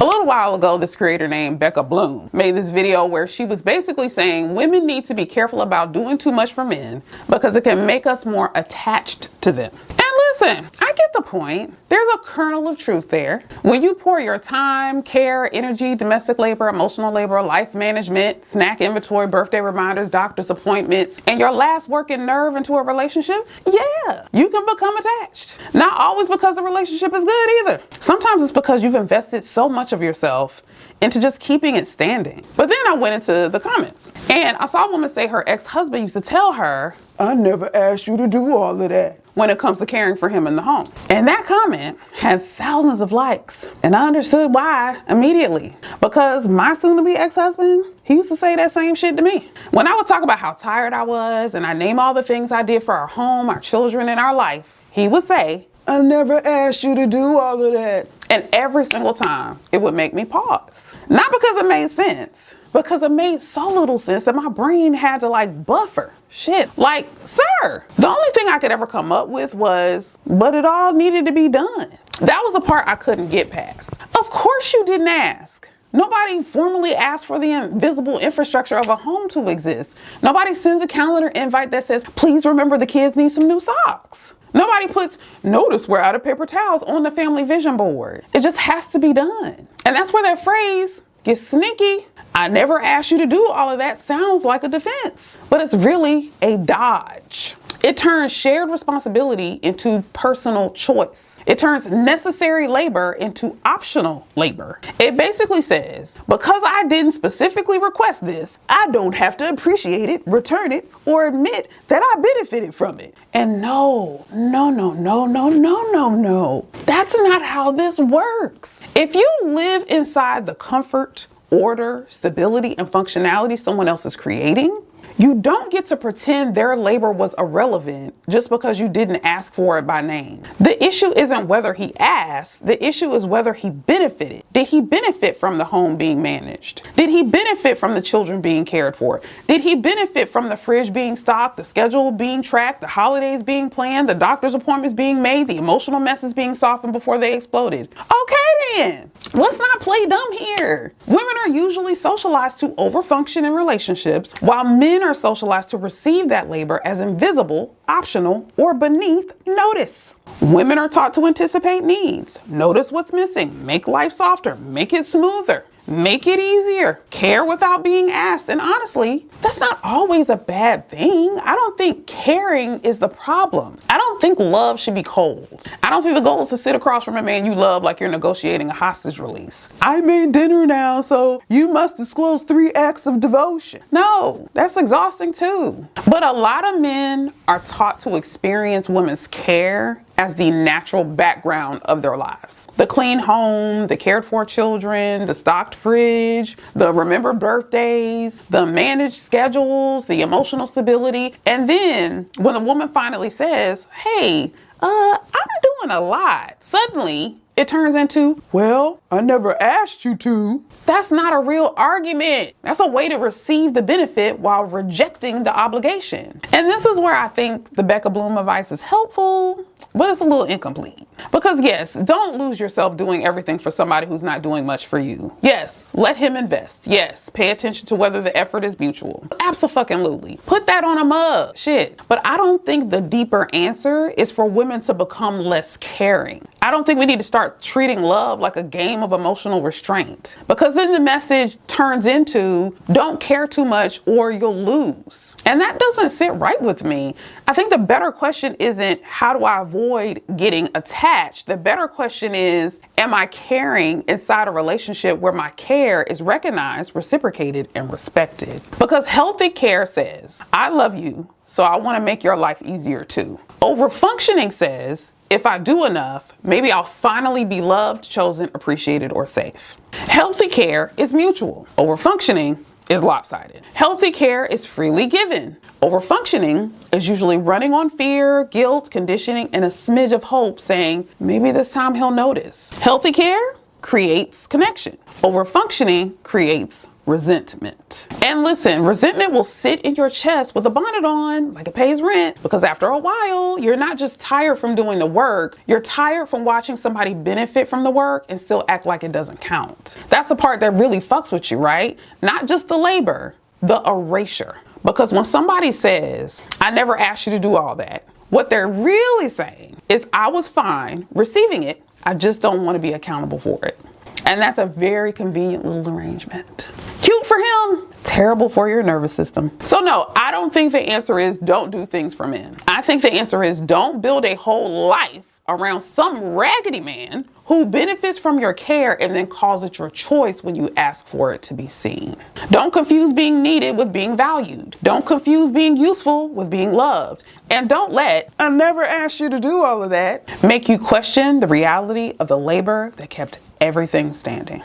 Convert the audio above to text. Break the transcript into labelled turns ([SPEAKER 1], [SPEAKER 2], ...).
[SPEAKER 1] A little while ago, this creator named Becca Bloom made this video where she was basically saying women need to be careful about doing too much for men because it can make us more attached to them. And listen, I get the point. There's a kernel of truth there. When you pour your time, care, energy, domestic labor, emotional labor, life management, snack inventory, birthday reminders, doctor's appointments, and your last working nerve into a relationship, yeah, you can become attached. Not always because the relationship is good either. Sometimes it's because you've invested so much of yourself into just keeping it standing. But then I went into the comments and I saw a woman say her ex-husband used to tell her, "I never asked you to do all of that," when it comes to caring for him in the home. And that comment had thousands of likes. And I understood why immediately. Because my soon-to-be ex-husband, he used to say that same shit to me. When I would talk about how tired I was and I name all the things I did for our home, our children, and our life, he would say, "I never asked you to do all of that." And every single time, it would make me pause. Not because it made sense, because it made so little sense that my brain had to like buffer. Shit, like, sir, the only thing I could ever come up with was, but it all needed to be done. That was the part I couldn't get past. Of course you didn't ask. Nobody formally asked for the invisible infrastructure of a home to exist. Nobody sends a calendar invite that says, "Please remember the kids need some new socks." Nobody puts "notice we're out of paper towels" on the family vision board. It just has to be done. And that's where that phrase gets sneaky. "I never asked you to do all of that" sounds like a defense, but it's really a dodge. It turns shared responsibility into personal choice. It turns necessary labor into optional labor. It basically says, because I didn't specifically request this, I don't have to appreciate it, return it, or admit that I benefited from it. And no. That's not how this works. If you live inside the comfort, order, stability, and functionality someone else is creating, you don't get to pretend their labor was irrelevant just because you didn't ask for it by name. The issue isn't whether he asked, the issue is whether he benefited. Did he benefit from the home being managed? Did he benefit from the children being cared for? Did he benefit from the fridge being stocked, the schedule being tracked, the holidays being planned, the doctor's appointments being made, the emotional messes being softened before they exploded? Okay then, let's not play dumb here. Women are usually socialized to overfunction in relationships, while men are socialized to receive that labor as invisible, optional, or beneath notice. Women are taught to anticipate needs, notice what's missing, make life softer, make it smoother, make it easier, care without being asked. And honestly, that's not always a bad thing. I don't think caring is the problem. I don't think love should be cold. I don't think the goal is to sit across from a man you love like you're negotiating a hostage release. "I made dinner now, so you must disclose 3 acts of devotion." No, that's exhausting too. But a lot of men are taught to experience women's care as the natural background of their lives. The clean home, the cared for children, the stocked fridge, the remembered birthdays, the managed schedules, the emotional stability. And then when the woman finally says, "Hey, I'm doing a lot," suddenly it turns into, "Well, I never asked you to." That's not a real argument. That's a way to receive the benefit while rejecting the obligation. And this is where I think the Becca Bloom advice is helpful, but it's a little incomplete. Because yes, don't lose yourself doing everything for somebody who's not doing much for you. Yes, let him invest. Yes, pay attention to whether the effort is mutual. Abso-fucking-lutely. Put that on a mug. Shit. But I don't think the deeper answer is for women to become less caring. I don't think we need to start treating love like a game of emotional restraint, because then the message turns into don't care too much or you'll lose. And that doesn't sit right with me. I think the better question isn't how do I avoid getting attached? The better question is, am I caring inside a relationship where my care is recognized, reciprocated, and respected? Because healthy care says, I love you, so I want to make your life easier too. Overfunctioning says, if I do enough, maybe I'll finally be loved, chosen, appreciated, or safe. Healthy care is mutual. Overfunctioning is lopsided. Healthy care is freely given. Overfunctioning is usually running on fear, guilt, conditioning, and a smidge of hope saying, maybe this time he'll notice. Healthy care creates connection. Overfunctioning creates resentment. And listen, resentment will sit in your chest with a bonnet on, like it pays rent, because after a while, you're not just tired from doing the work, you're tired from watching somebody benefit from the work and still act like it doesn't count. That's the part that really fucks with you, right? Not just the labor, the erasure. Because when somebody says, I never asked you to do all that, what they're really saying is, I was fine receiving it, I just don't want to be accountable for it. And that's a very convenient little arrangement. Cute for him, terrible for your nervous system. So no, I don't think the answer is don't do things for men. I think the answer is don't build a whole life around some raggedy man who benefits from your care and then calls it your choice when you ask for it to be seen. Don't confuse being needed with being valued. Don't confuse being useful with being loved. And don't let "I never asked you to do all of that" make you question the reality of the labor that kept everything standing.